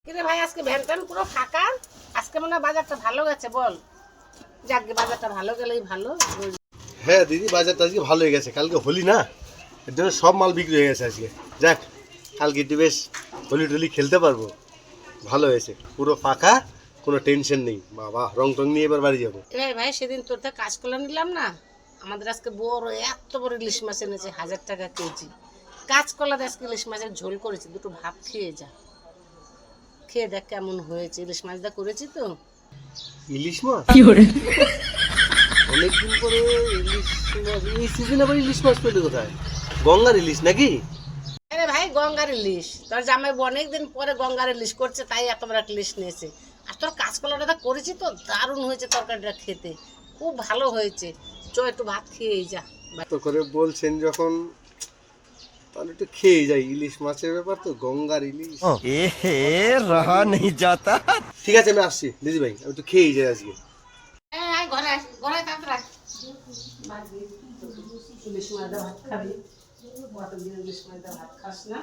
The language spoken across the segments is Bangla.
কিরে ভাই, আজকে ভ্যান ট্যান পুরো ফাঁকা। আজকে মনে হয় বাজারটা ভালো গেছে, বল। যাক, বাজারটা ভালো গেলেই ভালো। হ্যাঁ দিদি, বাজারটা আজকে ভালো হয়ে গেছে। কালকে হোলি না, এর জন্য সব মাল বিক্রি হয়ে গেছে আজকে। যাক, কালকে একটু বেশ হোলি টোলি খেলতে পারবো। ভালো হয়েছে, পুরো ফাঁকা, কোনো টেনশন নেই। বাবা, রং টং নিয়ে এবার বাড়ি যাবো। এ ভাই, সেদিন তোর থেকে কাঁচকলা নিলাম না, আমাদের আজকে বড় এত বড় ইলিশ মাছ এনেছে, 1000 টাকা কেজি। কাঁচকলা দিয়ে আজকে ইলিশ মাছের ঝোল করেছি, দুটো ভাত খেয়ে যা। খেয়ে দেখ কেমন হয়েছে। ইলিশ মাছ দা করেছি তো। ইলিশ মাছ অনেকদিন পরে ইলিশ মাছ। এই সিজনে আবার ইলিশ মাছ পেলে কোথায়? গঙ্গার ইলিশ নাকি? আরে ভাই, গঙ্গার ইলিশ। তোর জামাই অনেকদিন পরে গঙ্গার ইলিশ করছে, তাই এত বড় একটা ইলিশ নিয়েছে। আর তোর কাঁচকলাটা করেছি তো, দারুণ হয়েছে তরকারিটা খেতে, খুব ভালো হয়েছে। চ একটু ভাত খেয়েই যা। তো করে বলছেন যখন, তাহলে একটু খেয়ে যাই। ইলিশ মাছের ব্যাপার তো, গঙ্গার ইলিশ। এহে রহা নেই যাতা। ঠিক আছে, আমি আসছি দিদি ভাই, আমি একটু খেয়েই যাই আজকে। হ্যাঁ, ঘরে ঘরে তাড়াতাড়ি ইলিশ মাছ দিয়ে ভাত খাবি। কতদিন ইলিশ মাছ দিয়ে ভাত খাস না।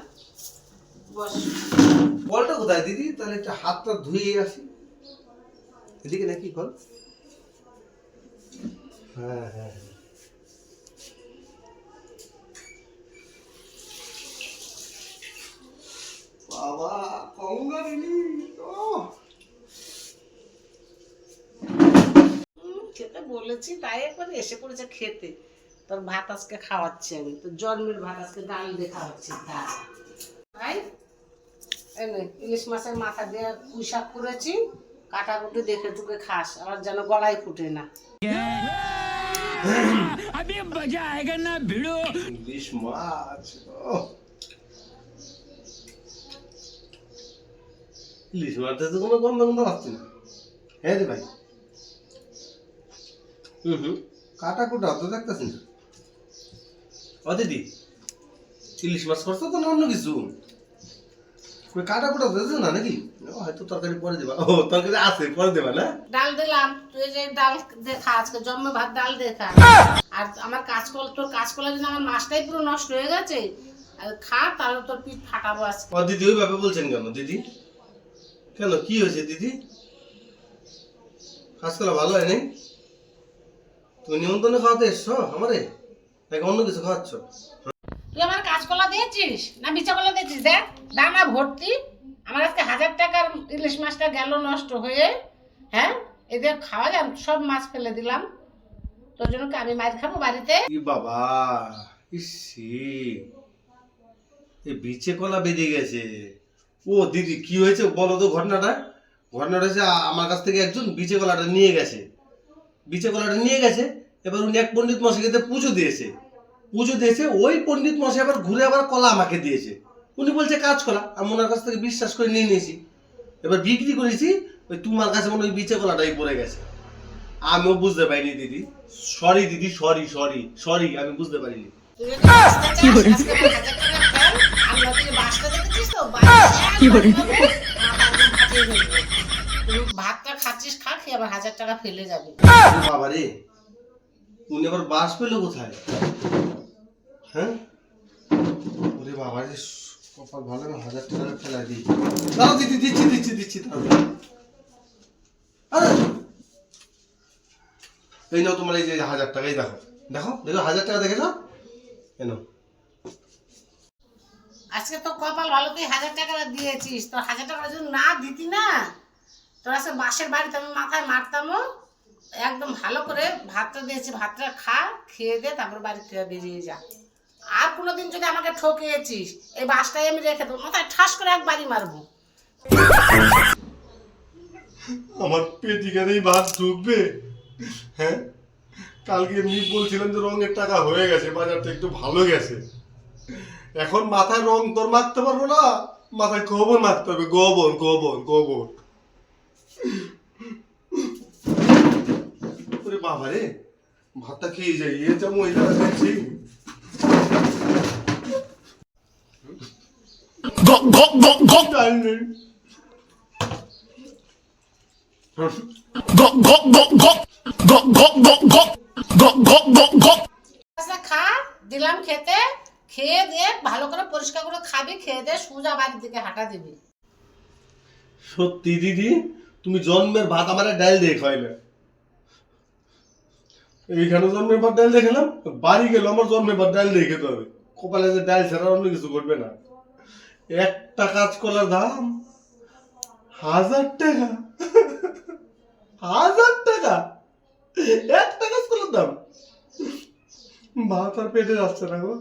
বস। কলটা কোথায় দিদি? তাহলে একটু হাতটা ধুয়ে আসি। এদিকে নাকি কল? হ্যাঁ হ্যাঁ, বাবা, গঙ্গার ইলিশ। খেতে বলেছি, তাই একবার এসে পড়েছে খেতে। তোর ভাত আজকে খাওয়াচ্ছি আমি, তোর জন্মের ভাত আজকে ডাল দিয়ে খাওয়াচ্ছি। ভাই, এই নে, ইলিশ মাছের মাথা দিয়ে পুঁই শাক করেছি। কাটা কুটি দেখে টুকে খাস, আবার যেন গলায় ফুটে না। ইলিশ মাছ, ইলিশ মাছ তো কোনো গন্ধ গন্ধ আসছে না। হ্যাঁ রে ভাই। কাটা কুটা তো দেখতেছি না। ও দিদি, ইলিশ মাছ করছো তো না অন্য কিছু? কাটা কুটা দেখছো না নাকি? হয়তো তরকারি পরে দেবা। ও, তরকারি আছে, পরে দেবা না? ডাল দিলাম, তুই যে ডাল দেখা, আজকে জন্মে ভাত ডাল দেখা। আর আমার কাঁচকলা, তোর কাঁচকলা যদি আমার মাছটাই পুরো নষ্ট হয়ে গেছে, আর খা, তাহলে তোর পিঠ ফাটাবো আজকে। ও দিদি, ওই ভাবে বলছেন কেন দিদি? কেন, কি হয়েছে দিদি? কাঁচকলা ভালো হয় নাই? তুমি নিমন্ত্রণে খাওয়াতে এসছো আমারে, নাকি অন্য কিছু খাওয়াচ্ছ? তুই আমার কাঁচকলা দিয়েছিস না বিচা কলা দিয়েছিস? দেখ, দানা ভর্তি। আমার আজকে 1000 টাকার ইলিশ মাছটা গেল নষ্ট হয়ে। হ্যাঁ, এদের খাওয়া যান, সব মাছ ফেলে দিলাম। তোর জন্য কি আমি মাছ খাবো বাড়িতে? ই বাবা, ইসি, এই বিচে কলা বেরিয়ে গেছে। ও দিদি, কি হয়েছে বলো তো ঘটনাটা? ঘটনাটা হচ্ছে, আমার কাছ থেকে একজন বিচে কলাটা নিয়ে গেছে। বিচে কলাটা নিয়ে গেছে, এবার উনি এক পণ্ডিত মশাইকে পুজো দিয়েছে। পুজো দিয়েছে, ওই পণ্ডিত মশাই আবার ঘুরে আবার কলা আমাকে দিয়েছে। উনি বলছে কাঁচকলা, আমি ওনার কাছ থেকে বিশ্বাস করে নিয়ে নিয়েছি। এবার বিক্রি করেছি, ওই তোমার কাছে মনে ওই বিচে কলাটাই পড়ে গেছে। আমিও বুঝতে পারিনি দিদি। সরি দিদি, সরি সরি সরি, আমি বুঝতে পারিনি। তুই যদি বাঁচতে চাস, আজকে আমার 1000 টাকা ফেল। আর নতুন বাসটা দেখেছিস তো, তুই ভাতটা খাচ্ছিস, খা, খেয়ে আবার 1000 টাকা ফেলে যাবে। বাবা রে, উনি আবার বাস পেলো কোথায়? হ্যাঁ, ওরে বাবা রে, কপাল ভালো না, 1000 টাকা ফেলা দিই। দাও দিদি, দিচ্ছি দিচ্ছি দিচ্ছি, দাও। আরে, এই নাও তোমার এই যে 1000 টাকাই, দেখো দেখো দেখো, 1000 টাকা দেখেছো? কেন আজকে তো কপাল ভালো, তুই 1000 টাকা দিয়েছিস। তোর 1000 টাকা যদি না দিতি না, তোর আজকে বাসের বাড়িতে আমি মাথায় মারতামও। একদম ভালো করে ভাতটা দিয়েছি, ভাতটা খা, খেয়ে দে, তারপর বাড়ি থেকে বেরিয়ে যা। আর কোনোদিন যদি আমাকে ঠকিয়েছিস, এই বাসটাই আমি রেখে দেবো, মাথায় ঠাস করে একবারই মারবো। আমার পেটিকারেই ভাত ঢুকবে? হ্যাঁ, কালকে এমনি বলছিলাম যে রঙের টাকা হয়ে গেছে, বাজারটা একটু ভালো গেছে। এখন মাথায় রং তোর মাখতে পারবো না, মাথায় গোবর মাখতে হবে, গোবর গোবর গোবর। ওরে বাবা রে, ভাতটা খেয়ে যাই। এ যা মহিলা দেখছি। ডাল নেই। আচ্ছা, খা, দিলাম খেতে, খেয়ে দে, ভালো করে পরিষ্কার করে খাবি, খেয়ে দে, সোজা বাড়ির দিকে হাঁটা দিবি। সত্যি দিদি, তুমি জন্মের ভাত আমার ডাল দিয়ে খাইলে। এইখানে জন্মের ভাত ডাল দিয়ে খেলাম, বাড়ি গেলে আমার জন্মের ভাত ডাল দিয়ে খেতে হবে। কপালে যে ডাল ছাড়া অন্য কিছু ঘটবে না। একটা কাঁচকলার দাম 1000 টাকা। 1000 টাকা একটা কাঁচকলার দাম। ভাত আর পেটে যাচ্ছে না গো।